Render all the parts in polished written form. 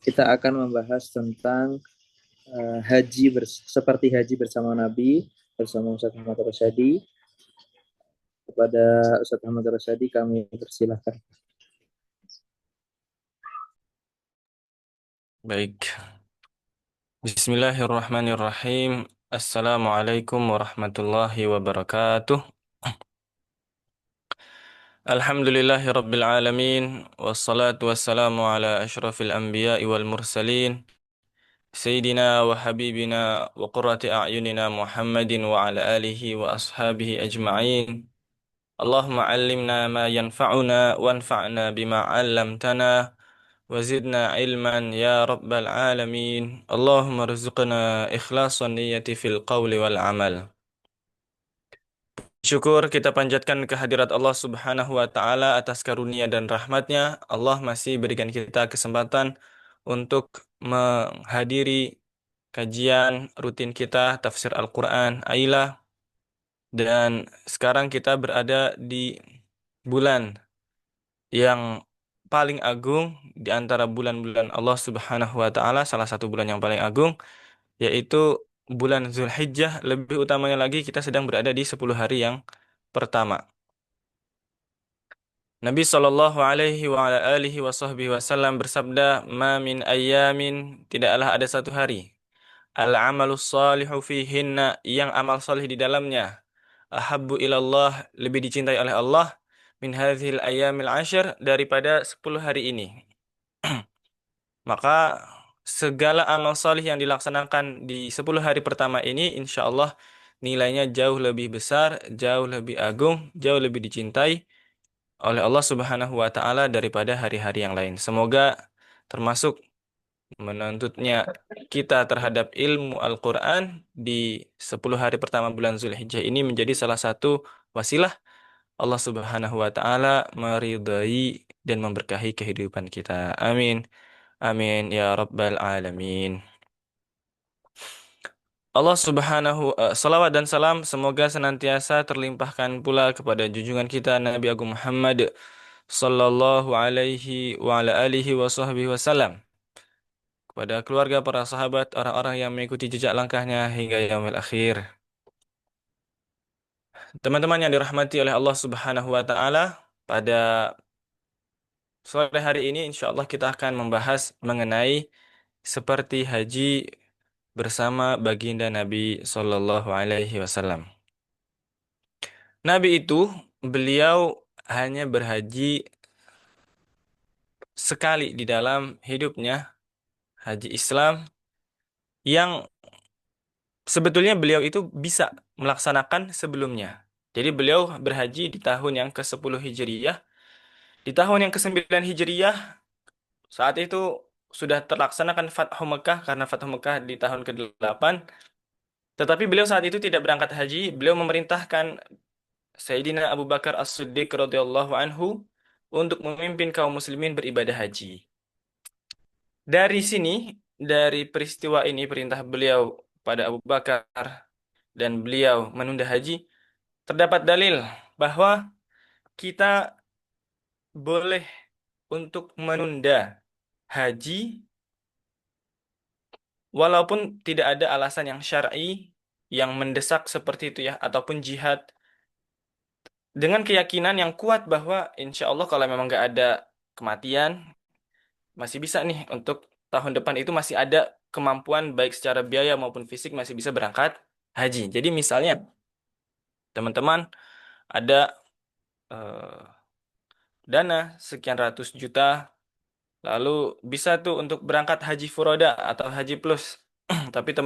Kita akan membahas tentang haji seperti haji bersama Nabi bersama Ustaz Ahmad Rasyadi. Kepada Ustaz Ahmad Rasyadi kami persilahkan. Baik. Bismillahirrahmanirrahim. Assalamualaikum warahmatullahi wabarakatuh. Alhamdulillahi rabbil alamin. Wassalatu wassalamu ala ashrafil anbiya'i wal mursalin. Sayyidina wa habibina wa qurrati a'yunina Muhammadin wa ala alihi wa ashabihi ajma'in. Allahumma allimna ma yanfa'una wanfa'na bima 'allamtana. وزدنا علما يا رب العالمين اللهم ارزقنا إخلاص النية في القول والعمل. Syukur kita panjatkan kehadirat Allah Subhanahu wa taala atas karunia dan rahmatnya. Allah masih berikan kita kesempatan untuk menghadiri kajian rutin kita tafsir Al-Qur'an Ailah, dan sekarang kita berada di bulan yang paling agung di antara bulan-bulan Allah Subhanahu wa taala, salah satu bulan yang paling agung yaitu bulan Zulhijjah. Lebih utamanya lagi kita sedang berada di 10 hari yang pertama. Nabi Shallallahu alaihi wa ala alihi wasallam bersabda, "Ma min ayyamin, tidaklah ada satu hari, al-amalus salihu fihinna, yang amal salih di dalamnya, ahabbu ilallah, lebih dicintai oleh Allah, min hadhil ayyamil ashar, daripada 10 hari ini." Maka segala amal solih yang dilaksanakan di 10 hari pertama ini, insya Allah nilainya jauh lebih besar, jauh lebih agung, jauh lebih dicintai oleh Allah Subhanahu wa taala daripada hari-hari yang lain. Semoga termasuk menuntutnya kita terhadap ilmu Al-Qur'an di 10 hari pertama bulan Zulhijjah ini menjadi salah satu wasilah Allah Subhanahu wa taala meridai dan memberkahi kehidupan kita. Amin. Amin ya rabbal alamin. Allah Subhanahu salawat dan salam semoga senantiasa terlimpahkan pula kepada junjungan kita Nabi Agung Muhammad sallallahu alaihi wa ala alihi wa sahbihi wasallam, kepada keluarga, para sahabat, orang-orang yang mengikuti jejak langkahnya hingga yaumil akhir. Teman-teman yang dirahmati oleh Allah Subhanahu wa taala, pada sore hari ini insya Allah kita akan membahas mengenai seperti haji bersama baginda Nabi Shallallahu Alaihi Wasallam. Nabi itu beliau hanya berhaji sekali di dalam hidupnya, haji Islam, yang sebetulnya beliau itu bisa melaksanakan sebelumnya. Jadi beliau berhaji di tahun yang ke-10 Hijriyah. Di tahun yang ke-9 Hijriyah, saat itu sudah terlaksanakan Fathu Mekah, karena Fathu Mekah di tahun ke-8. Tetapi beliau saat itu tidak berangkat haji. Beliau memerintahkan Sayyidina Abu Bakar As-Siddiq radhiyallahu anhu untuk memimpin kaum muslimin beribadah haji. Dari sini, dari peristiwa ini, perintah beliau pada Abu Bakar dan beliau menunda haji, terdapat dalil bahwa kita boleh untuk menunda haji walaupun tidak ada alasan yang syar'i yang mendesak seperti itu ya, ataupun jihad, dengan keyakinan yang kuat bahwa insya Allah kalau memang nggak ada kematian, masih bisa nih untuk tahun depan itu masih ada kemampuan baik secara biaya maupun fisik masih bisa berangkat haji. Jadi misalnya teman-teman ada eh, dana sekian ratus juta, lalu bisa tuh untuk berangkat haji furoda atau haji plus. Tapi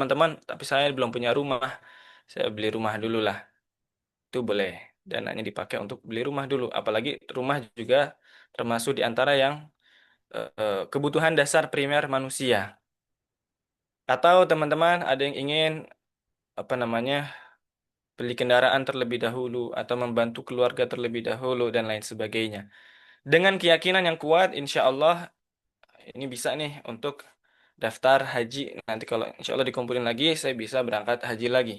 saya belum punya rumah, saya beli rumah dulu lah. Itu boleh. Dananya dipakai untuk beli rumah dulu. Apalagi rumah juga termasuk di antara yang kebutuhan dasar primer manusia. Atau teman-teman ada yang ingin apa namanya beli kendaraan terlebih dahulu atau membantu keluarga terlebih dahulu dan lain sebagainya. Dengan keyakinan yang kuat, insya Allah ini bisa nih untuk daftar haji. Nanti kalau insya Allah dikumpulin lagi, saya bisa berangkat haji lagi.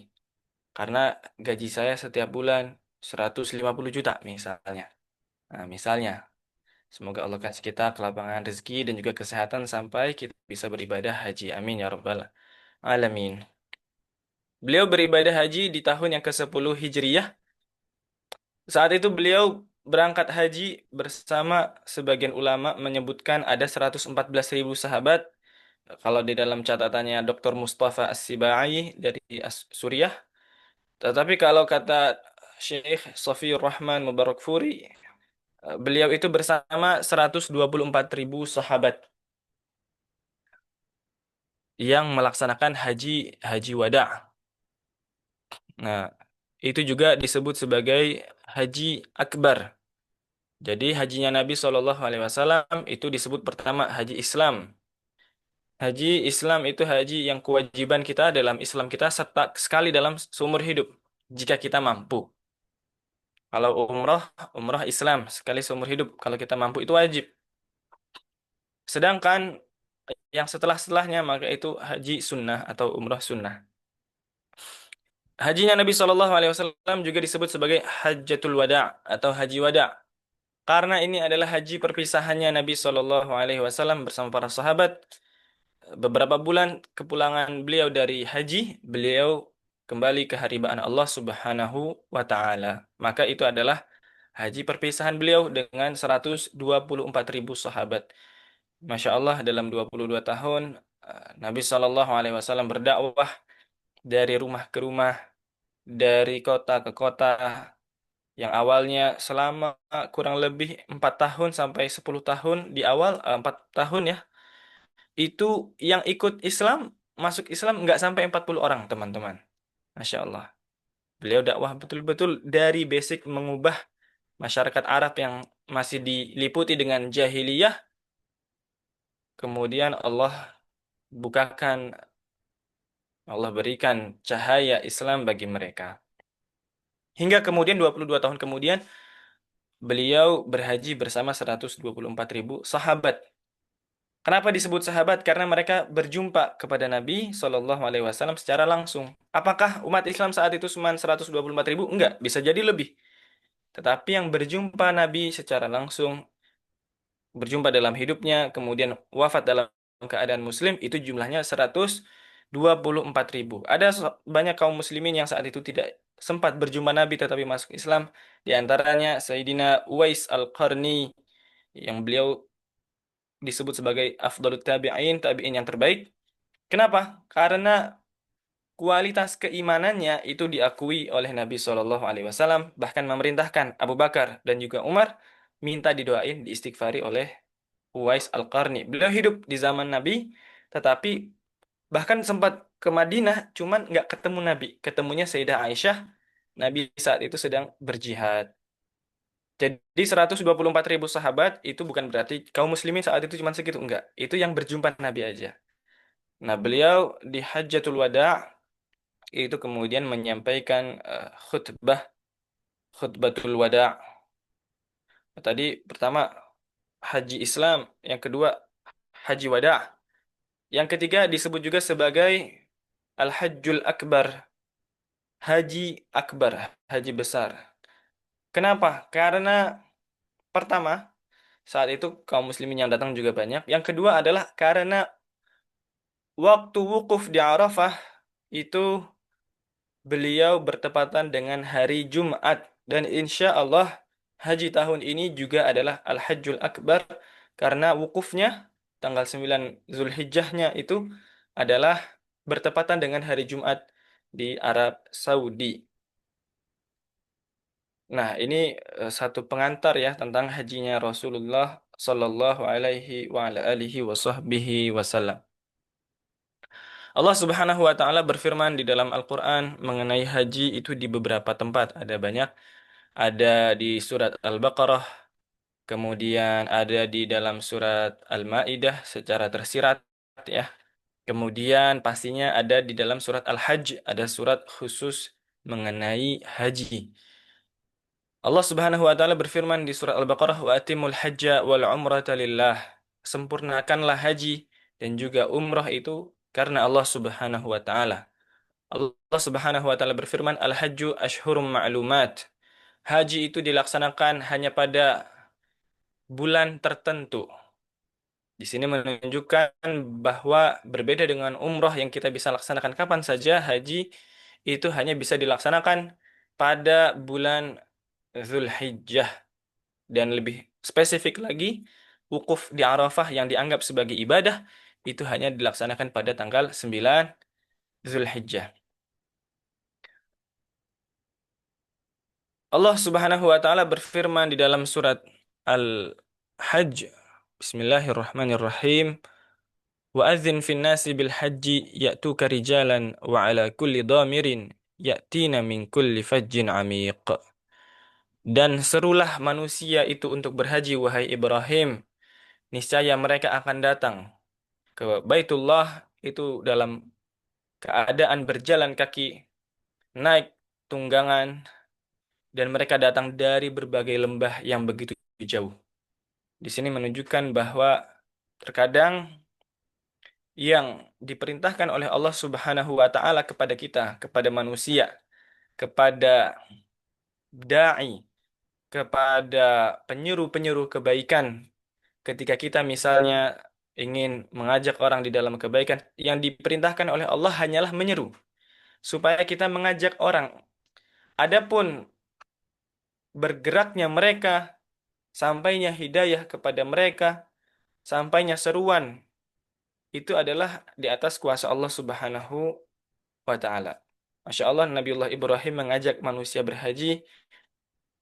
Karena gaji saya setiap bulan 150 juta misalnya. Nah, misalnya. Semoga Allah kasih kita kelapangan rezeki dan juga kesehatan sampai kita bisa beribadah haji. Amin ya rabbal alamin. Beliau beribadah haji di tahun yang ke-10 Hijriyah. Saat itu beliau berangkat haji bersama sebagian ulama menyebutkan ada 114.000 sahabat. Kalau di dalam catatannya Dr. Mustafa As-Sibai dari Suriah. Tetapi kalau kata Syekh Safiyur Rahman Mubarakfuri, beliau itu bersama 124.000 sahabat yang melaksanakan haji haji wada. Nah, itu juga disebut sebagai haji akbar. Jadi hajinya Nabi Shallallahu Alaihi Wasallam itu disebut pertama haji Islam. Haji Islam itu haji yang kewajiban kita dalam Islam kita sekali dalam seumur hidup jika kita mampu. Kalau umroh, umroh Islam sekali seumur hidup kalau kita mampu itu wajib. Sedangkan yang setelah-setelahnya maka itu haji sunnah atau umroh sunnah. Hajinya Nabi Shallallahu Alaihi Wasallam juga disebut sebagai Hajjatul Wada atau Haji Wada. Karena ini adalah haji perpisahannya Nabi Shallallahu Alaihi Wasallam bersama para sahabat. Beberapa bulan kepulangan beliau dari haji, beliau kembali ke haribaan Allah Subhanahu wa Ta'ala. Maka itu adalah haji perpisahan beliau dengan 124.000 sahabat. Masya Allah, dalam 22 tahun Nabi Shallallahu Alaihi Wasallam berdakwah dari rumah ke rumah, dari kota ke kota, yang awalnya selama kurang lebih 4 tahun sampai 10 tahun di awal 4 tahun ya, itu yang ikut Islam, masuk Islam nggak sampai 40 orang teman-teman. Masya Allah. Beliau dakwah betul-betul dari basic mengubah masyarakat Arab yang masih diliputi dengan jahiliyah. Kemudian bukakan, Allah berikan cahaya Islam bagi mereka. Hingga kemudian 22 tahun kemudian beliau berhaji bersama 124.000 sahabat. Kenapa disebut sahabat? Karena mereka berjumpa kepada Nabi Shallallahu Alaihi Wasallam secara langsung. Apakah umat Islam saat itu cuma 124.000? Enggak, bisa jadi lebih. Tetapi yang berjumpa Nabi secara langsung, berjumpa dalam hidupnya, kemudian wafat dalam keadaan Muslim, itu jumlahnya 124.000. Ada banyak kaum muslimin yang saat itu tidak sempat berjumpa Nabi tetapi masuk Islam. Di antaranya Sayyidina Uwais Al-Qarni, yang beliau disebut sebagai afdalut tabi'in, tabi'in yang terbaik. Kenapa? Karena kualitas keimanannya itu diakui oleh Nabi Shallallahu Alaihi Wasallam, bahkan memerintahkan Abu Bakar dan juga Umar minta didoain, diistighfari oleh Uwais Al-Qarni. Beliau hidup di zaman Nabi, tetapi bahkan sempat ke Madinah, cuman nggak ketemu Nabi. Ketemunya Sayyidah Aisyah, Nabi saat itu sedang berjihad. Jadi 124.000 sahabat itu bukan berarti kaum muslimin saat itu cuma segitu, enggak. Itu yang berjumpa Nabi aja. Nah, beliau di Hajjatul Wada itu kemudian menyampaikan khutbatul wada. Tadi pertama haji Islam, yang kedua haji wada. Yang ketiga disebut juga sebagai Al-Hajjul Akbar, haji akbar, haji besar. Kenapa? Karena pertama, saat itu kaum muslimin yang datang juga banyak. Yang kedua adalah karena waktu wukuf di Arafah itu beliau bertepatan dengan hari Jumat. Dan insya Allah haji tahun ini juga adalah Al-Hajjul Akbar karena wukufnya tanggal 9 Zulhijjahnya itu adalah bertepatan dengan hari Jumat di Arab Saudi. Nah, ini satu pengantar ya tentang hajinya Rasulullah Sallallahu Alaihi Wasallam. Allah Subhanahu wa taala berfirman di dalam Al-Qur'an mengenai haji itu di beberapa tempat. Ada banyak. Ada di surat Al-Baqarah, kemudian ada di dalam surat Al-Maidah secara tersirat ya. Kemudian pastinya ada di dalam surat Al-Hajj, ada surat khusus mengenai haji. Allah Subhanahu wa taala berfirman di surat Al-Baqarah, "Wa atimul hajja wal umrata lillah." Sempurnakanlah haji dan juga umrah itu karena Allah Subhanahu wa taala. Allah Subhanahu wa taala berfirman, "Al-hajju ashhurum ma'lumat." Haji itu dilaksanakan hanya pada bulan tertentu. Di sini menunjukkan bahwa berbeda dengan umroh yang kita bisa laksanakan kapan saja, haji itu hanya bisa dilaksanakan pada bulan Zulhijjah. Dan lebih spesifik lagi, wukuf di Arafah yang dianggap sebagai ibadah itu hanya dilaksanakan pada tanggal 9 Zulhijjah. Allah Subhanahu wa taala berfirman di dalam surat Al-Hajj. Bismillahirrahmanirrahim. Wa adzin fin nasi bil hajji ya'tuka rijalan wa ala kulli dhamirin ya'tina min kulli fajjin amiq. Dan serulah manusia itu untuk berhaji, wahai Ibrahim. Niscaya mereka akan datang ke Baitullah itu dalam keadaan berjalan kaki, naik tunggangan, dan mereka datang dari berbagai lembah yang begitu jauh. Di sini menunjukkan bahwa terkadang yang diperintahkan oleh Allah Subhanahu wa taala kepada kita, kepada manusia, kepada dai, kepada penyuruh-penyuruh kebaikan, ketika kita misalnya ingin mengajak orang di dalam kebaikan, yang diperintahkan oleh Allah hanyalah menyeru supaya kita mengajak orang. Adapun bergeraknya mereka, sampainya hidayah kepada mereka, sampainya seruan, itu adalah di atas kuasa Allah Subhanahu wa taala. Masya Allah, Nabiullah Ibrahim mengajak manusia berhaji.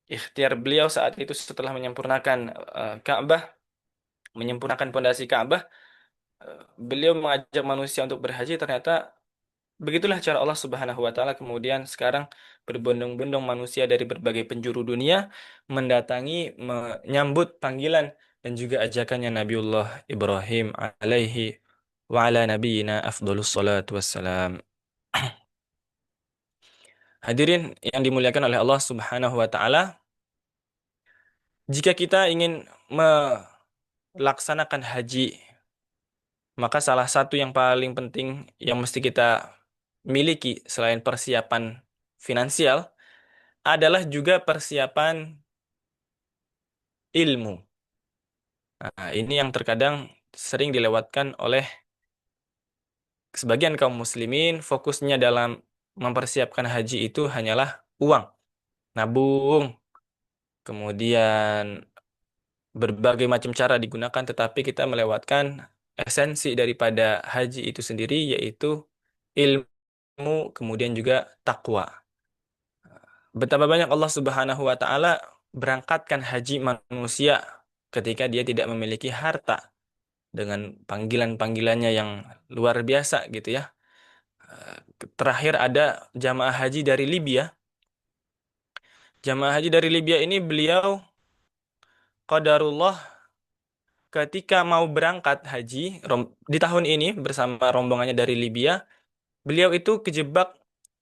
Ikhtiar beliau saat itu setelah menyempurnakan Ka'bah, menyempurnakan pondasi Ka'bah, beliau mengajak manusia untuk berhaji. Ternyata begitulah cara Allah Subhanahu wa taala. Kemudian sekarang berbondong-bondong manusia dari berbagai penjuru dunia mendatangi, menyambut panggilan dan juga ajakannya Nabiullah Ibrahim alaihi wa ala nabiyina afdhalus salatu wassalam. Hadirin yang dimuliakan oleh Allah Subhanahu wa taala, jika kita ingin melaksanakan haji, maka salah satu yang paling penting yang mesti kita miliki selain persiapan finansial adalah juga persiapan ilmu. Nah, ini yang terkadang sering dilewatkan oleh sebagian kaum muslimin. Fokusnya dalam mempersiapkan haji itu hanyalah uang, nabung, kemudian berbagai macam cara digunakan, tetapi kita melewatkan esensi daripada haji itu sendiri, yaitu ilmu, kemudian juga takwa. Betapa banyak Allah Subhanahu wa taala berangkatkan haji manusia ketika dia tidak memiliki harta, dengan panggilan-panggilannya yang luar biasa gitu ya. Terakhir ada jamaah haji dari Libya. Jamaah haji dari Libya ini beliau qadarullah ketika mau berangkat haji di tahun ini bersama rombongannya dari Libya, beliau itu kejebak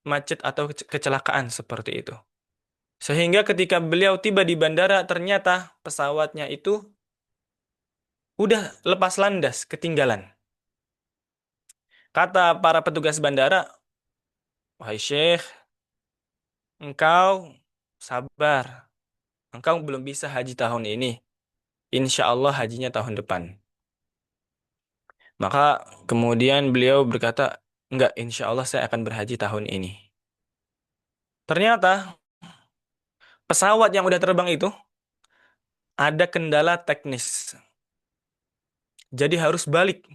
macet atau kecelakaan seperti itu. Sehingga ketika beliau tiba di bandara, ternyata pesawatnya itu udah lepas landas, ketinggalan. Kata para petugas bandara, "Wahai Syekh, engkau sabar. Engkau belum bisa haji tahun ini. Insya Allah hajinya tahun depan." Maka kemudian beliau berkata, "Enggak, insya Allah saya akan berhaji tahun ini." Ternyata pesawat yang udah terbang itu ada kendala teknis. Jadi harus balik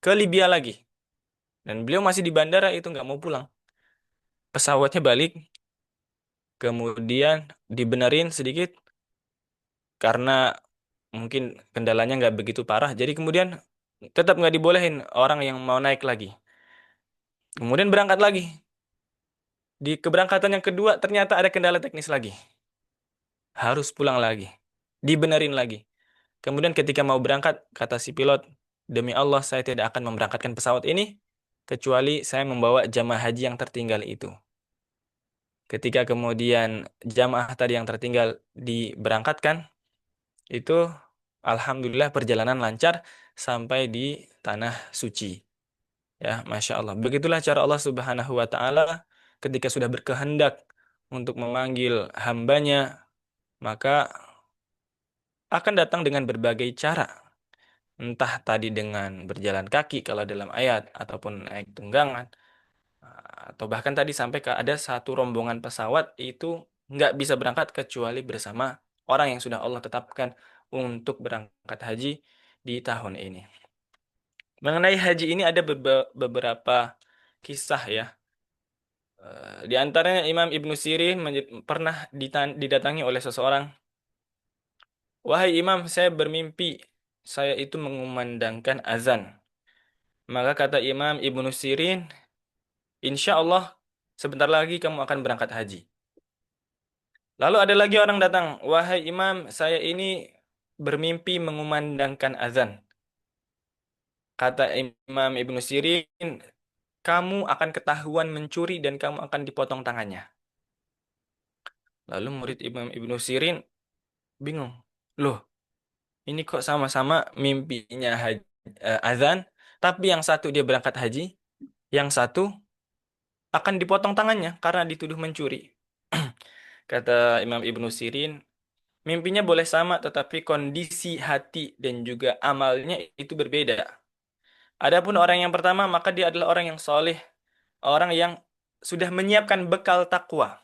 ke Libya lagi. Dan beliau masih di bandara itu nggak mau pulang. Pesawatnya balik, kemudian dibenerin sedikit karena mungkin kendalanya nggak begitu parah. Jadi kemudian tetap nggak dibolehin orang yang mau naik lagi. Kemudian berangkat lagi. Di keberangkatan yang kedua ternyata ada kendala teknis lagi. Harus pulang lagi. Dibenerin lagi. Kemudian ketika mau berangkat, kata si pilot, "Demi Allah saya tidak akan memberangkatkan pesawat ini kecuali saya membawa jamaah haji yang tertinggal itu." Ketika kemudian jamaah tadi yang tertinggal diberangkatkan, itu alhamdulillah perjalanan lancar sampai di tanah suci. Ya, Masya Allah. Begitulah cara Allah Subhanahu wa taala ketika sudah berkehendak untuk memanggil hambanya, maka akan datang dengan berbagai cara. Entah tadi dengan berjalan kaki kalau dalam ayat, ataupun naik tunggangan, atau bahkan tadi sampai ke ada satu rombongan pesawat itu nggak bisa berangkat kecuali bersama orang yang sudah Allah tetapkan untuk berangkat haji di tahun ini. Mengenai haji ini ada beberapa kisah ya. Di antaranya Imam Ibnu Sirin pernah didatangi oleh seseorang. Wahai Imam, saya bermimpi saya itu mengumandangkan azan. Maka kata Imam Ibnu Sirin, insya Allah sebentar lagi kamu akan berangkat haji. Lalu ada lagi orang datang, wahai Imam, saya ini bermimpi mengumandangkan azan. Kata Imam Ibnu Sirin, kamu akan ketahuan mencuri dan kamu akan dipotong tangannya. Lalu murid Imam Ibnu Sirin bingung. Loh, ini kok sama-sama mimpinya azan, tapi yang satu dia berangkat haji, yang satu akan dipotong tangannya karena dituduh mencuri. Kata Imam Ibnu Sirin, mimpinya boleh sama tetapi kondisi hati dan juga amalnya itu berbeda. Adapun orang yang pertama maka dia adalah orang yang soleh, orang yang sudah menyiapkan bekal takwa.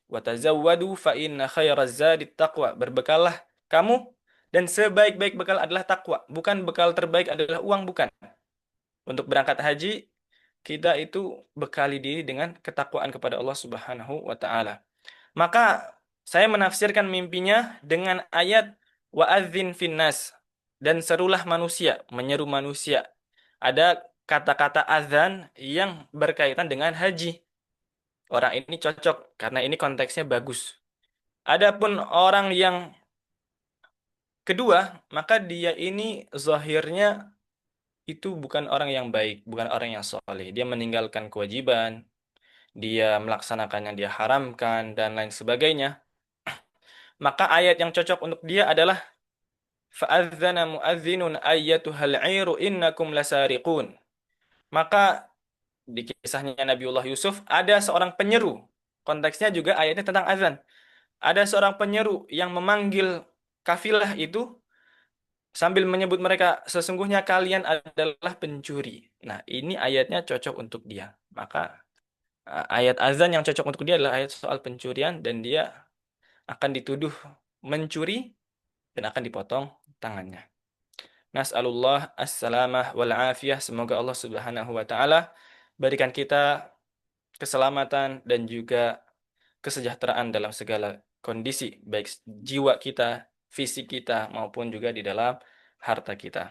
Watazawwadu fa inna khairaz zadit taqwa. Berbekallah kamu dan sebaik-baik bekal adalah takwa. Bukan bekal terbaik adalah uang, bukan. Untuk berangkat haji, kita itu bekali diri dengan ketakwaan kepada Allah Subhanahu wa taala. Maka saya menafsirkan mimpinya dengan ayat wa'adzin finnas, dan serulah manusia, menyeru manusia. Ada kata-kata azan yang berkaitan dengan haji. Orang ini cocok karena ini konteksnya bagus. Adapun orang yang kedua, maka dia ini zahirnya itu bukan orang yang baik, bukan orang yang soleh. Dia meninggalkan kewajiban, dia melaksanakan yang dia haramkan, dan lain sebagainya. Maka ayat yang cocok untuk dia adalah fa'adzana mu'adzinun ayyatuhal 'iru innakum lasariqun. Maka di kisahnya Nabiullah Yusuf ada seorang penyeru. Konteksnya juga ayatnya tentang azan. Ada seorang penyeru yang memanggil kafilah itu sambil menyebut mereka, sesungguhnya kalian adalah pencuri. Nah, ini ayatnya cocok untuk dia. Maka ayat azan yang cocok untuk dia adalah ayat soal pencurian dan dia akan dituduh mencuri dan akan dipotong tangannya. Nas'alullah as-salamah wal afiyah. Semoga Allah Subhanahu wa taala berikan kita keselamatan dan juga kesejahteraan dalam segala kondisi, baik jiwa kita, fisik kita, maupun juga di dalam harta kita.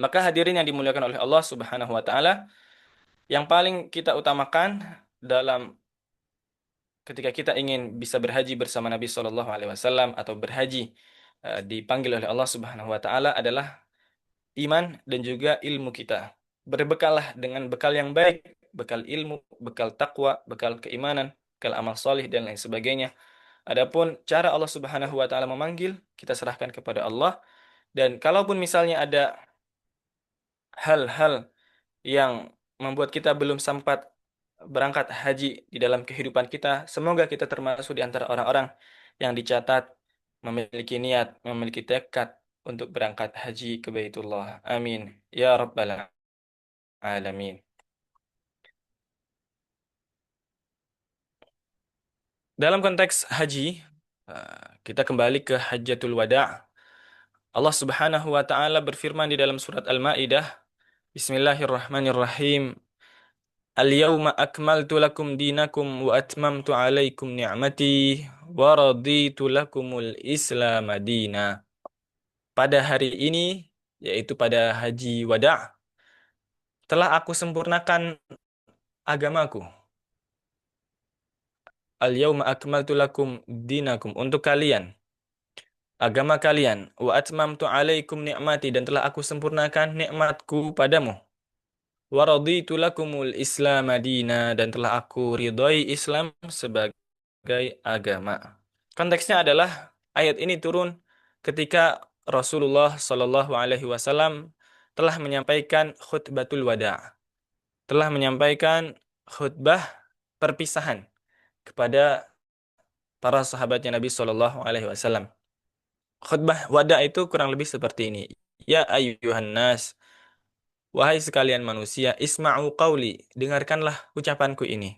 Maka hadirin yang dimuliakan oleh Allah Subhanahu wa taala, yang paling kita utamakan dalam ketika kita ingin bisa berhaji bersama Nabi Shallallahu alaihi wasallam atau berhaji dipanggil oleh Allah Subhanahu wa taala adalah iman dan juga ilmu kita. Berbekallah dengan bekal yang baik, bekal ilmu, bekal takwa, bekal keimanan, bekal amal solih dan lain sebagainya. Adapun cara Allah Subhanahu wa taala memanggil, kita serahkan kepada Allah. Dan kalaupun misalnya ada hal-hal yang membuat kita belum sempat berangkat haji di dalam kehidupan kita, semoga kita termasuk di antara orang-orang yang dicatat memiliki niat, memiliki tekad untuk berangkat haji ke Baitullah. Amin. Ya Rabbal Alamin. Dalam konteks haji, kita kembali ke Hajjatul Wada'. Allah Subhanahu wa taala berfirman di dalam surat Al-Maidah, Bismillahirrahmanirrahim. Al-yawma akmaltu lakum dinakum wa atmamtu alaikum ni'mati wa raditu lakumul Islam madina. Pada hari ini, yaitu pada haji wada', telah aku sempurnakan agamaku. Al-yawma akmaltu lakum dinakum, untuk kalian, agama kalian, wa atmamtu alaikum ni'mati, dan telah aku sempurnakan nikmatku padamu. Wa raditu lakumul Islam madina, dan telah aku ridhoi Islam sebagai agama. Konteksnya adalah ayat ini turun ketika Rasulullah Shallallahu alaihi wasallam telah menyampaikan khutbatul wada', telah menyampaikan khutbah perpisahan kepada para sahabatnya Nabi Shallallahu alaihi wasallam. Khutbah wada itu kurang lebih seperti ini. Ya ayyuhan nas, wahai sekalian manusia, isma'u qawli, dengarkanlah ucapanku ini.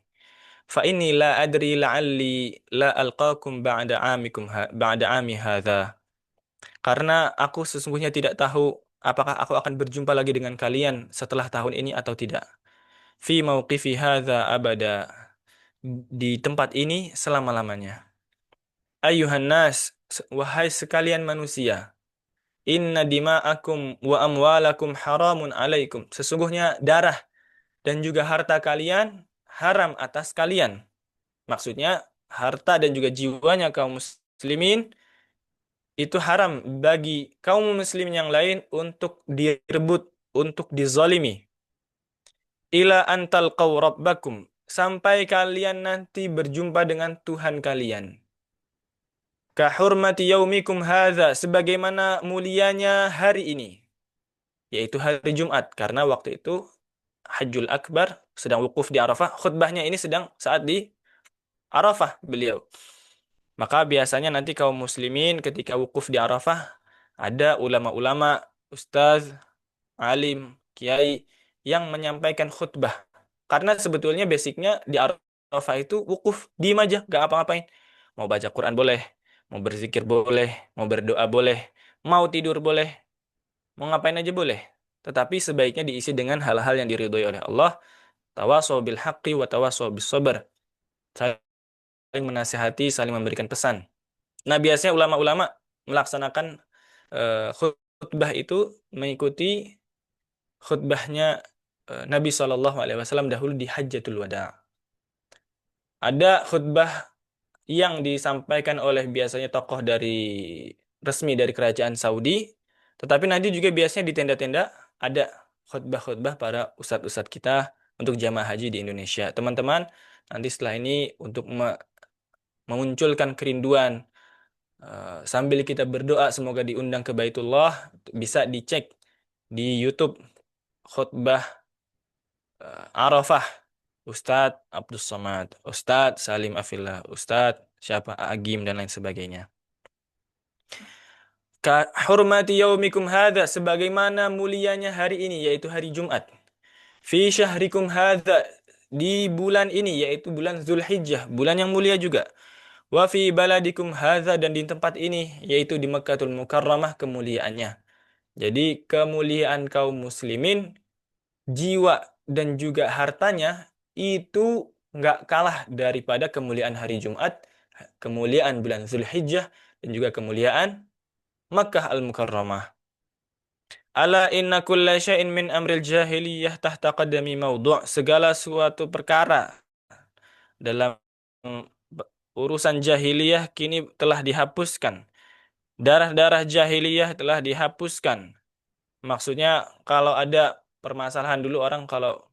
Fa inni la adri la'alli la alqakum ba'da ami hadha. Karena aku sesungguhnya tidak tahu apakah aku akan berjumpa lagi dengan kalian setelah tahun ini atau tidak. Fi mauqifi hadza abada. Di tempat ini selama-lamanya. Ayuhan nas, wahai sekalian manusia. Inna dima'akum wa amwalakum haramun alaikum. Sesungguhnya darah dan juga harta kalian haram atas kalian. Maksudnya harta dan juga jiwanya kaum muslimin itu haram bagi kaum muslim yang lain untuk direbut, untuk dizalimi. Ila antal rabbakum. Sampai kalian nanti berjumpa dengan Tuhan kalian. Kahurmati yaumikum hadza. Sebagaimana mulianya hari ini. Yaitu hari Jumat. Karena waktu itu Hajjul Akbar sedang wukuf di Arafah. Khutbahnya ini sedang saat di Arafah beliau. Maka biasanya nanti kaum muslimin ketika wukuf di Arafah, ada ulama-ulama, ustaz, alim, kiai yang menyampaikan khutbah. Karena sebetulnya basicnya di Arafah itu wukuf, diem aja, gak apa-apain. Mau baca Quran boleh, mau berzikir boleh, mau berdoa boleh, mau tidur boleh, mau ngapain aja boleh. Tetapi sebaiknya diisi dengan hal-hal yang diridhoi oleh Allah. Tawasau bil haqqi wa tawasau bis sabr. Saling menasihati, saling memberikan pesan. Nah, biasanya ulama-ulama melaksanakan khutbah itu mengikuti khutbahnya Nabi SAW dahulu di Hajjatul Wada. Ada khutbah yang disampaikan oleh biasanya tokoh dari resmi dari kerajaan Saudi, tetapi nanti juga biasanya di tenda-tenda ada khutbah-khutbah para ustadz-ustadz kita untuk jamaah haji di Indonesia. Teman-teman, nanti setelah ini untuk memunculkan kerinduan sambil kita berdoa semoga diundang ke Baitullah, bisa dicek di YouTube khutbah Arafah Ustadz Abdus Somad, Ustadz Salim Afillah, Ustadz siapa Agim dan lain sebagainya. Ka hurmati yaumikum hadza, sebagaimana mulianya hari ini yaitu hari Jumat. Fi syahrikum hadza, di bulan ini yaitu bulan Zulhijjah, bulan yang mulia juga. Wa fi baladikum hadza, dan di tempat ini yaitu di Mekkatul Mukarramah kemuliaannya. Jadi kemuliaan kaum muslimin, jiwa dan juga hartanya itu nggak kalah daripada kemuliaan hari Jumat, kemuliaan bulan Zulhijjah, dan juga kemuliaan Makkah Al-Mukarramah. Ala inna kulla syai'in min amril jahiliyah tahta qadami mawdu'. Segala suatu perkara dalam urusan jahiliyah kini telah dihapuskan. Darah-darah jahiliyah telah dihapuskan. Maksudnya kalau ada permasalahan dulu orang kalau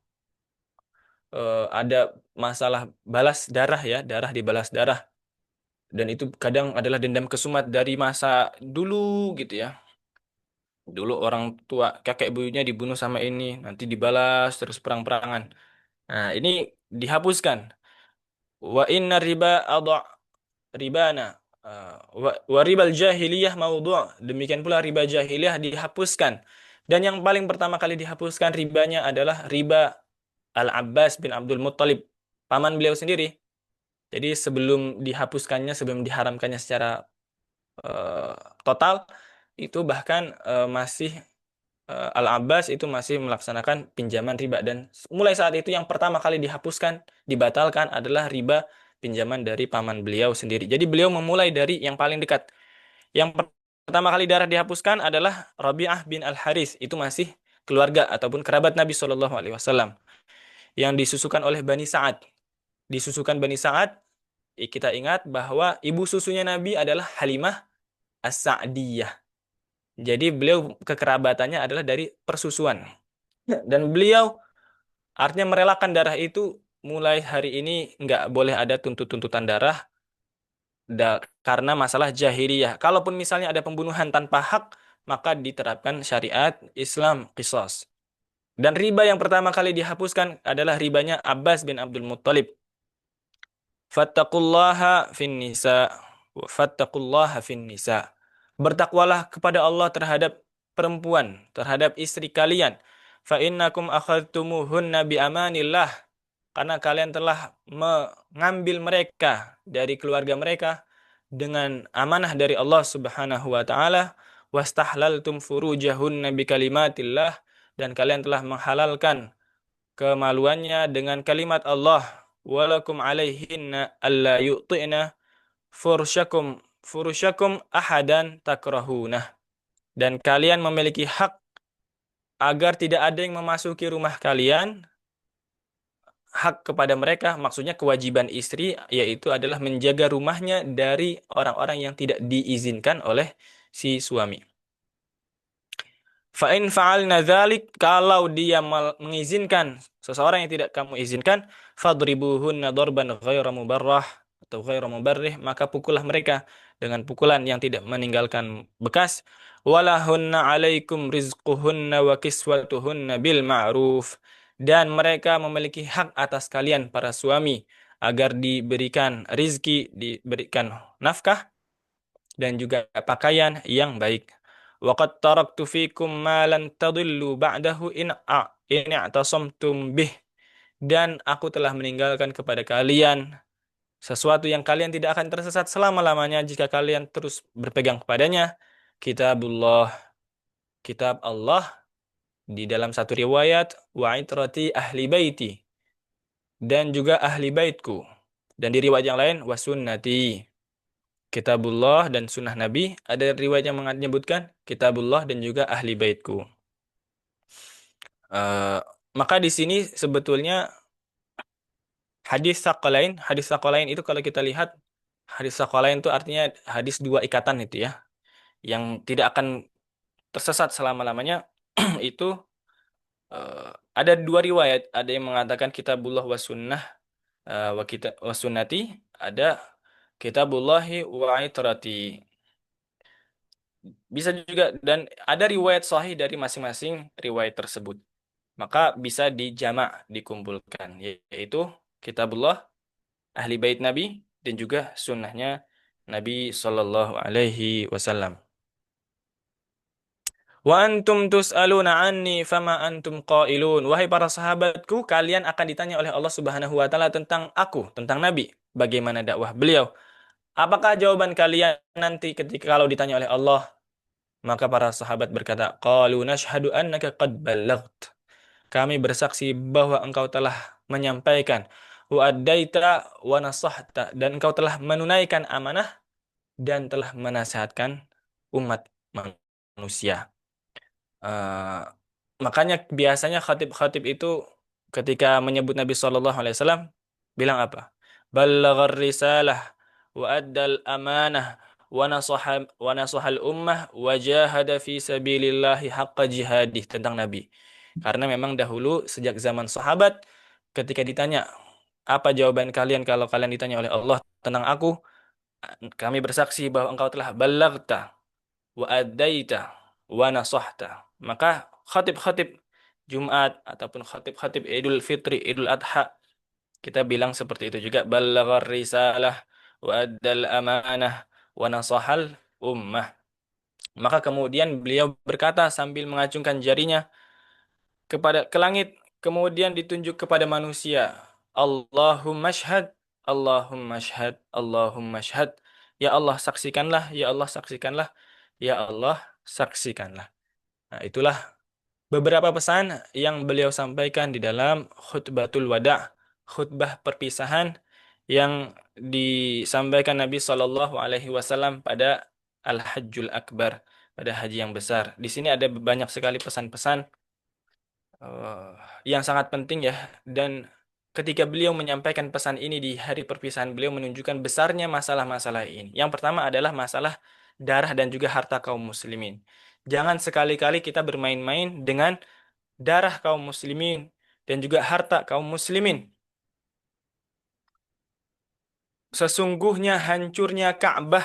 ada masalah balas darah ya, darah dibalas darah. Dan itu kadang adalah dendam kesumat dari masa dulu gitu ya. Dulu orang tua kakek buyutnya dibunuh sama ini, nanti dibalas terus perang-perangan. Nah, ini dihapuskan. Wa inna riba ribana. Wa ribal jahiliyah maudhu'. Demikian pula riba jahiliyah dihapuskan. Dan yang paling pertama kali dihapuskan ribanya adalah riba Al-Abbas bin Abdul Muttalib, paman beliau sendiri. Jadi sebelum dihapuskannya, sebelum diharamkannya secara eh, total, itu bahkan masih Al-Abbas itu masih melaksanakan pinjaman riba. Dan mulai saat itu yang pertama kali dihapuskan, dibatalkan adalah riba pinjaman dari paman beliau sendiri. Jadi beliau memulai dari yang paling dekat. Yang pertama kali darah dihapuskan adalah Rabi'ah bin Al-Haris. Itu masih keluarga ataupun kerabat Nabi SAW yang disusukan oleh Bani Sa'ad. Disusukan Bani Sa'ad, kita ingat bahwa ibu susunya Nabi adalah Halimah As-Sa'diyah. Jadi beliau kekerabatannya adalah dari persusuan. Dan beliau artinya merelakan darah itu mulai hari ini nggak boleh ada tuntutan darah karena masalah jahiliyah. Kalaupun misalnya ada pembunuhan tanpa hak, maka diterapkan syariat Islam qisas. Dan riba yang pertama kali dihapuskan adalah ribanya Abbas bin Abdul Muttalib. Fattaqullaha fin nisa. Fattaqullaha fin nisa. Bertakwalah kepada Allah terhadap perempuan, terhadap istri kalian. Fa innakum akhadtumuhunna bi amanillah, karena kalian telah mengambil mereka dari keluarga mereka dengan amanah dari Allah Subhanahu wa taala, wastahlaltum furujahunna bi kalimatillah, dan kalian telah menghalalkan kemaluannya dengan kalimat Allah, walakum alaihinna alla yu'ti'na furusyakum ahadan takrahuna, dan kalian memiliki hak agar tidak ada yang memasuki rumah kalian. Hak kepada mereka maksudnya kewajiban istri, yaitu adalah menjaga rumahnya dari orang-orang yang tidak diizinkan oleh si suami. Fa'in fa'alna dzalik, kalau dia mengizinkan seseorang yang tidak kamu izinkan, fadribuhunna darban ghaira mubarrah atau ghaira mubarrih, maka pukullah mereka dengan pukulan yang tidak meninggalkan bekas. Walahunna alaikum rizquhunna wa kiswatuhunna bil ma'ruf, dan mereka memiliki hak atas kalian para suami agar diberikan rizki, diberikan nafkah dan juga pakaian yang baik. Waqad taraktu fikum ma lan tadillu ba'dahu in i'tasamtum bih, dan aku telah meninggalkan kepada kalian sesuatu yang kalian tidak akan tersesat selama-lamanya jika kalian terus berpegang kepadanya. Kitabullah, kitab Allah, di dalam satu riwayat wa itrati ahli baiti, dan juga ahli baitku, dan di riwayat yang lain wa sunnati. Kitabullah dan sunnah Nabi, ada riwayat yang menyebutkan kitabullah dan juga ahli baitku. Eh, maka di sini sebetulnya hadis sakolain itu kalau kita lihat, hadis sakolain itu artinya hadis dua ikatan itu ya, yang tidak akan tersesat selama-lamanya. Itu eh, ada dua riwayat, ada yang mengatakan kitabullah wa sunnah wa sunnati, ada kitabullahi wa itrati. Bisa juga, dan ada riwayat sahih dari masing-masing riwayat tersebut. Maka bisa dijamak, dikumpulkan, yaitu kitabullah, ahli bait Nabi, dan juga sunnahnya Nabi Shallallahu Alaihi Wasallam. Wa antum tus'aluna anni fama antum qailun. Wahai para sahabatku, kalian akan ditanya oleh Allah Subhanahu wa taala tentang aku, tentang Nabi. Bagaimana dakwah beliau? Apakah jawaban kalian nanti ketika kalau ditanya oleh Allah? Maka para sahabat berkata, qalu nashhadu annaka qad ballaght. Kami bersaksi bahwa engkau telah menyampaikan, wa addaita wa nasahta, dan engkau telah menunaikan amanah dan telah menasihatkan umat manusia. Eh, makanya biasanya khatib-khatib itu ketika menyebut Nabi Shallallahu Alaihi Wasallam bilang apa? Ballaghar risalah wa addal amanah wa nasahal ummah wa jahada fi sabilillahi haqqa jihadih, tentang Nabi. Karena memang dahulu sejak zaman sahabat, ketika ditanya apa jawaban kalian kalau kalian ditanya oleh Allah tentang aku, kami bersaksi bahwa engkau telah balaghta wa addaita wa nasahta. Maka khatib-khatib Jumat ataupun khatib-khatib Idul Fitri, Idul Adha, kita bilang seperti itu juga, ballaghar risalah wa addal amanah wa nasahal ummah. Maka kemudian beliau berkata sambil mengacungkan jarinya ke langit, kemudian ditunjuk kepada manusia, Allahumma syhad, Allahumma syhad, Allahumma syhad. Ya Allah saksikanlah, ya Allah saksikanlah, ya Allah saksikanlah. Nah, itulah beberapa pesan yang beliau sampaikan di dalam khutbatul wada', khutbah perpisahan, yang disampaikan Nabi Shallallahu Alaihi Wasallam pada Al-Hajjul Akbar, pada haji yang besar. Di sini ada banyak sekali pesan-pesan eh, yang sangat penting ya, dan ketika beliau menyampaikan pesan ini di hari perpisahan, beliau menunjukkan besarnya masalah-masalah ini. Yang pertama adalah masalah darah dan juga harta kaum muslimin. Jangan sekali-kali kita bermain-main dengan darah kaum muslimin dan juga harta kaum muslimin. Sesungguhnya hancurnya Ka'bah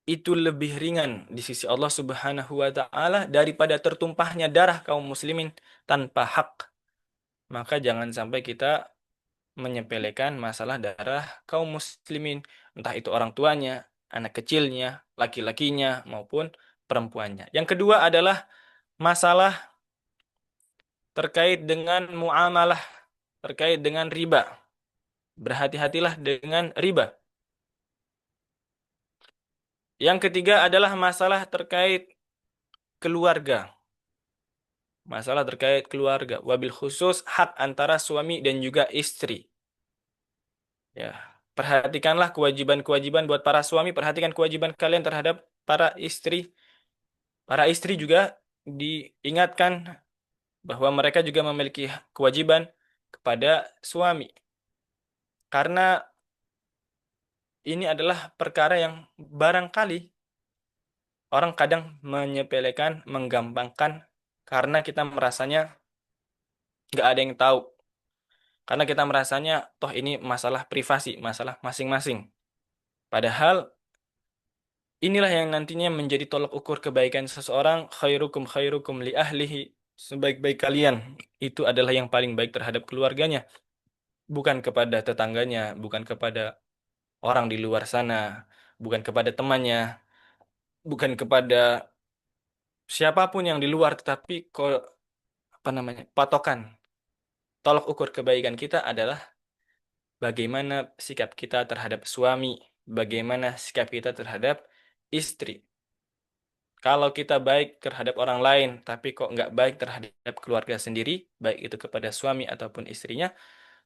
itu lebih ringan di sisi Allah Subhanahu wa taala daripada tertumpahnya darah kaum muslimin tanpa hak. Maka jangan sampai kita menyepelekan masalah darah kaum muslimin, entah itu orang tuanya, anak kecilnya, laki-lakinya maupun perempuannya. Yang kedua adalah masalah terkait dengan muamalah, terkait dengan riba. Berhati-hatilah dengan riba. Yang ketiga adalah masalah terkait keluarga. Masalah terkait keluarga. Wabil khusus hak antara suami dan juga istri. Ya, perhatikanlah kewajiban-kewajiban buat para suami, perhatikan kewajiban kalian terhadap para istri. Para istri juga diingatkan bahwa mereka juga memiliki kewajiban kepada suami. Karena ini adalah perkara yang barangkali orang kadang menyepelekan, menggampangkan karena kita merasanya nggak ada yang tahu. Karena kita merasanya toh ini masalah privasi, masalah masing-masing. Padahal inilah yang nantinya menjadi tolak ukur kebaikan seseorang. Khairukum li ahlihi. Sebaik-baik kalian itu adalah yang paling baik terhadap keluarganya, bukan kepada tetangganya, bukan kepada orang di luar sana, bukan kepada temannya, bukan kepada siapapun yang di luar, tetapi kok apa namanya? Patokan tolak ukur kebaikan kita adalah bagaimana sikap kita terhadap suami, bagaimana sikap kita terhadap istri. Kalau kita baik terhadap orang lain, tapi kok nggak baik terhadap keluarga sendiri, baik itu kepada suami ataupun istrinya,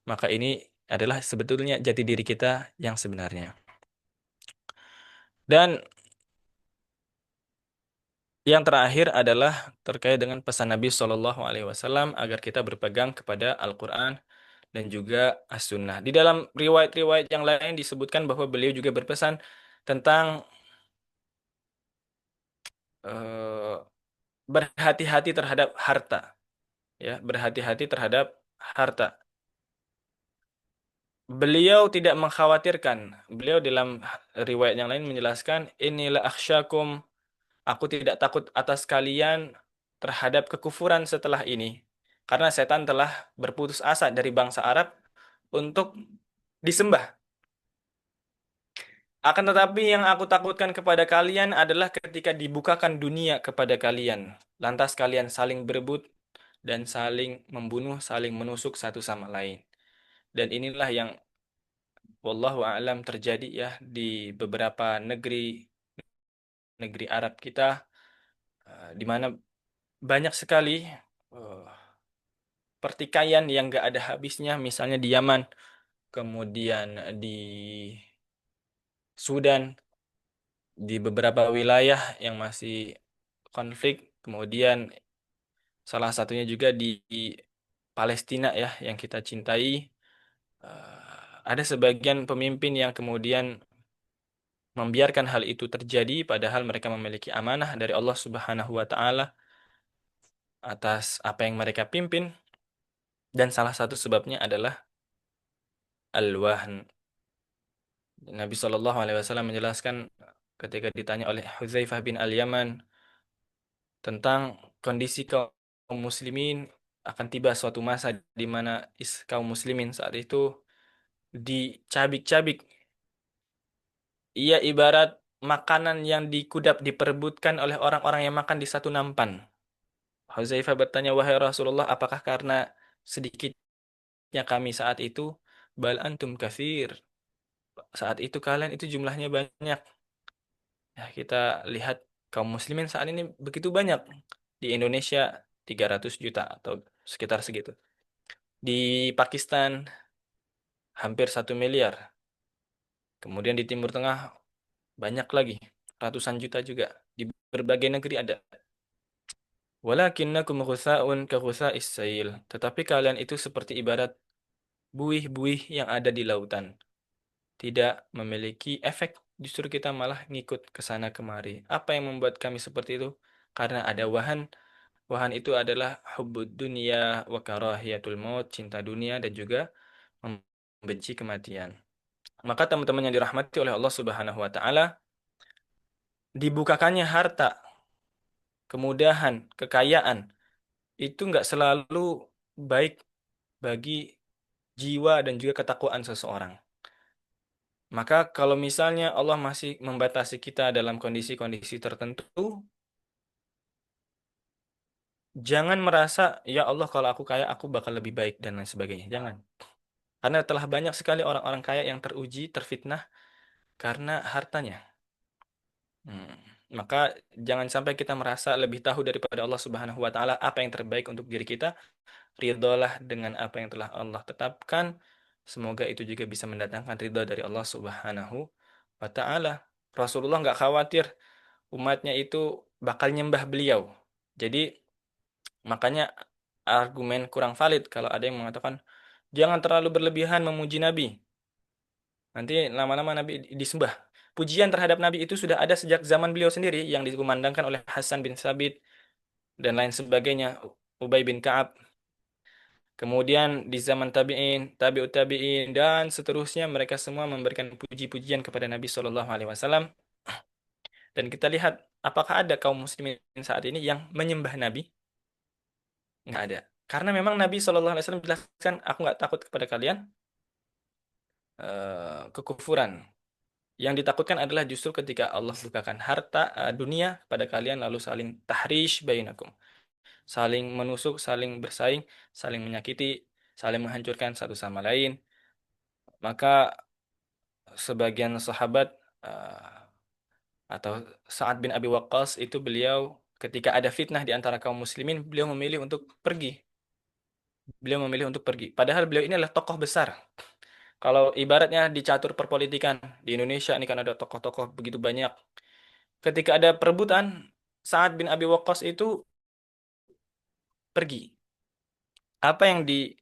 maka ini adalah sebetulnya jati diri kita yang sebenarnya. Dan yang terakhir adalah terkait dengan pesan Nabi Shallallahu Alaihi Wasallam agar kita berpegang kepada Al-Quran dan juga As-Sunnah. Di dalam riwayat-riwayat yang lain disebutkan bahwa beliau juga berpesan tentang eh, berhati-hati terhadap harta, ya, berhati-hati terhadap harta. Beliau tidak mengkhawatirkan. Beliau dalam riwayat yang lain menjelaskan, inilah akhsyakum, aku tidak takut atas kalian terhadap kekufuran setelah ini. Karena setan telah berputus asa dari bangsa Arab untuk disembah. Akan tetapi yang aku takutkan kepada kalian adalah ketika dibukakan dunia kepada kalian. Lantas kalian saling berebut dan saling membunuh, saling menusuk satu sama lain. Dan inilah yang wallahu a'lam terjadi ya di beberapa negeri negeri Arab kita, di mana banyak sekali eh, pertikaian yang gak ada habisnya, misalnya di Yaman, kemudian di Sudan, di beberapa wilayah yang masih konflik, kemudian salah satunya juga di Palestina ya yang kita cintai. Ada sebagian pemimpin yang kemudian membiarkan hal itu terjadi padahal mereka memiliki amanah dari Allah Subhanahu wa taala atas apa yang mereka pimpin, dan salah satu sebabnya adalah al-wahn. Nabi Shallallahu alaihi wasallam menjelaskan ketika ditanya oleh Hudzaifah bin Al-Yaman tentang kondisi kaum muslimin, akan tiba suatu masa di mana kaum muslimin saat itu dicabik-cabik. Ia ibarat makanan yang dikudap diperebutkan oleh orang-orang yang makan di satu nampan. Huzaifah bertanya, wahai Rasulullah, apakah karena sedikitnya kami saat itu? Bal antum katsir. Saat itu kalian itu jumlahnya banyak. Ya, kita lihat kaum muslimin saat ini begitu banyak. Di Indonesia 300 juta atau sekitar segitu. Di Pakistan hampir 1 miliar. Kemudian di Timur Tengah banyak lagi, ratusan juta juga. Di berbagai negeri ada. Walakinnakum ghutsa'un ka ghutsa'is sail. Tetapi kalian itu seperti ibarat buih-buih yang ada di lautan. Tidak memiliki efek, justru kita malah ngikut ke sana kemari. Apa yang membuat kami seperti itu? Karena ada wahan. Wahan itu adalah hubbud dunya wa karahiyatul maut, cinta dunia dan juga membenci kematian. Maka teman-teman yang dirahmati oleh Allah Subhanahu wa taala, dibukakannya harta, kemudahan, kekayaan itu nggak selalu baik bagi jiwa dan juga ketakwaan seseorang. Maka kalau misalnya Allah masih membatasi kita dalam kondisi-kondisi tertentu, jangan merasa, ya Allah kalau aku kaya aku bakal lebih baik dan lain sebagainya. Jangan. Karena telah banyak sekali orang-orang kaya yang teruji, terfitnah karena hartanya. Hmm. Maka jangan sampai kita merasa lebih tahu daripada Allah Subhanahu wa taala apa yang terbaik untuk diri kita. Ridholah dengan apa yang telah Allah tetapkan. Semoga itu juga bisa mendatangkan ridho dari Allah Subhanahu wa taala. Rasulullah nggak khawatir umatnya itu bakal nyembah beliau. Jadi makanya argumen kurang valid kalau ada yang mengatakan jangan terlalu berlebihan memuji Nabi. Nanti lama-lama Nabi disembah. Pujian terhadap Nabi itu sudah ada sejak zaman beliau sendiri yang dikumandangkan oleh Hasan bin Sabit dan lain sebagainya, Ubay bin Ka'ab. Kemudian di zaman tabi'in, tabi'ut tabi'in dan seterusnya mereka semua memberikan puji-pujian kepada Nabi Shallallahu alaihi wasallam dan kita lihat apakah ada kaum muslimin saat ini yang menyembah Nabi? Nggak ada. Karena memang Nabi Shallallahu alaihi wasallam jelaskan aku nggak takut kepada kalian kekufuran. Yang ditakutkan adalah justru ketika Allah bukakan harta dunia pada kalian lalu saling tahrish bainakum. Saling menusuk, saling bersaing, saling menyakiti, saling menghancurkan satu sama lain. Maka sebagian sahabat atau Sa'ad bin Abi Waqqas itu beliau ketika ada fitnah di antara kaum muslimin, beliau memilih untuk pergi. Beliau memilih untuk pergi. Padahal beliau ini adalah tokoh besar. Kalau ibaratnya di catur perpolitikan di Indonesia ini kan ada tokoh-tokoh begitu banyak. Ketika ada perebutan, Sa'ad bin Abi Waqqas itu pergi. Apa yang di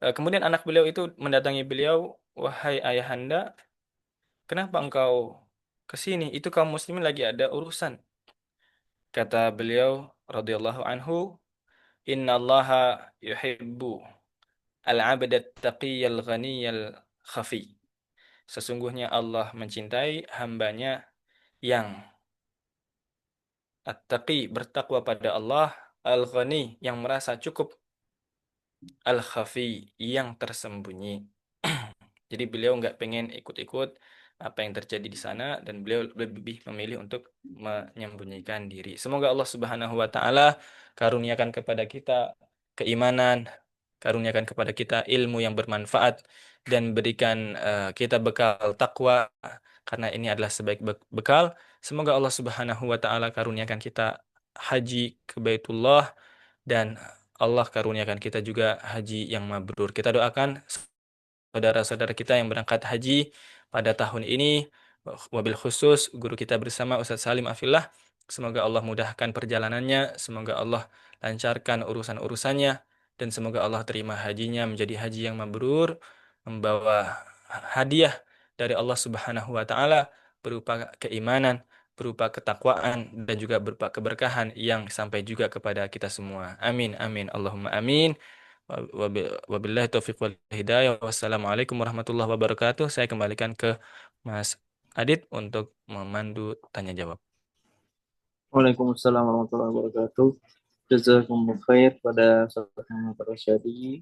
kemudian anak beliau itu mendatangi beliau, "Wahai ayahanda, kenapa engkau ke sini? Itu kaum muslimin lagi ada urusan." Kata beliau radhiyallahu anhu, "Innallaha yuhibbu al-'abda at-taqiyyal ghaniyyal khafi." Sesungguhnya Allah mencintai hambanya yang at-taqi bertakwa pada Allah, al-ghani yang merasa cukup, al-khafi yang tersembunyi. Jadi beliau nggak pengen ikut-ikut apa yang terjadi di sana dan beliau lebih memilih untuk menyembunyikan diri. Semoga Allah Subhanahu wa taala karuniakan kepada kita keimanan, karuniakan kepada kita ilmu yang bermanfaat dan berikan kita bekal takwa karena ini adalah sebaik bekal. Semoga Allah Subhanahu wa taala karuniakan kita haji ke Baitullah dan Allah karuniakan kita juga haji yang mabrur. Kita doakan saudara-saudara kita yang berangkat haji pada tahun ini, wabil khusus guru kita bersama Ustadz Salim Afillah. Semoga Allah mudahkan perjalanannya, semoga Allah lancarkan urusan-urusannya, dan semoga Allah terima hajinya menjadi haji yang mabrur, membawa hadiah dari Allah Subhanahu wa taala berupa keimanan, berupa ketakwaan dan juga berupa keberkahan yang sampai juga kepada kita semua. Amin amin Allahumma amin. Wabillahi taufiq wal hidayah. Wassalamualaikum warahmatullahi wabarakatuh. Saya kembalikan ke Mas Adit untuk memandu tanya jawab. Waalaikumsalam warahmatullahi wabarakatuh. Jazakumullah khair pada sahabat Muhammad Rasyadi.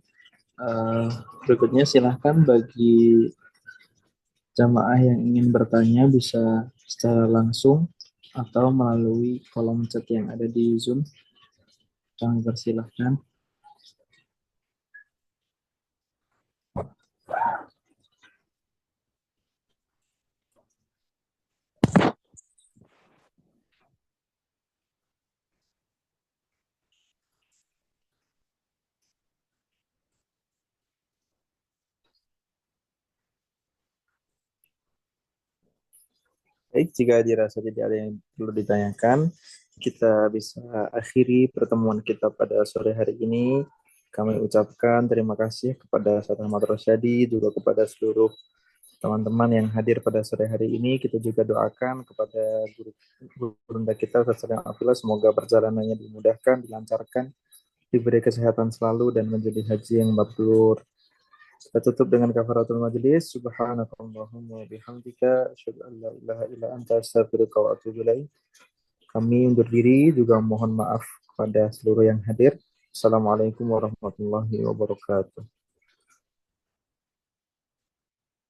Berikutnya silahkan bagi jamaah yang ingin bertanya bisa secara langsung atau melalui kolom chat yang ada di Zoom. Kami persilahkan. Baik, jika dirasa tidak ada yang perlu ditanyakan, kita bisa akhiri pertemuan kita pada sore hari ini. Kami ucapkan terima kasih kepada Ustaz Ahmad Rosyadi, juga kepada seluruh teman-teman yang hadir pada sore hari ini. Kita juga doakan kepada guru kita, Ustaz Salim Afillah, semoga perjalanannya dimudahkan, dilancarkan, diberi kesehatan selalu, dan menjadi haji yang mabrur. Kita tutup dengan kafaratul majlis. Subhanakallahumma bihamdika asyhadu an la ilaha illa anta astaghfiruka wa atubu ilaik. Kami undur diri, juga mohon maaf kepada seluruh yang hadir. Assalamualaikum warahmatullahi wabarakatuh.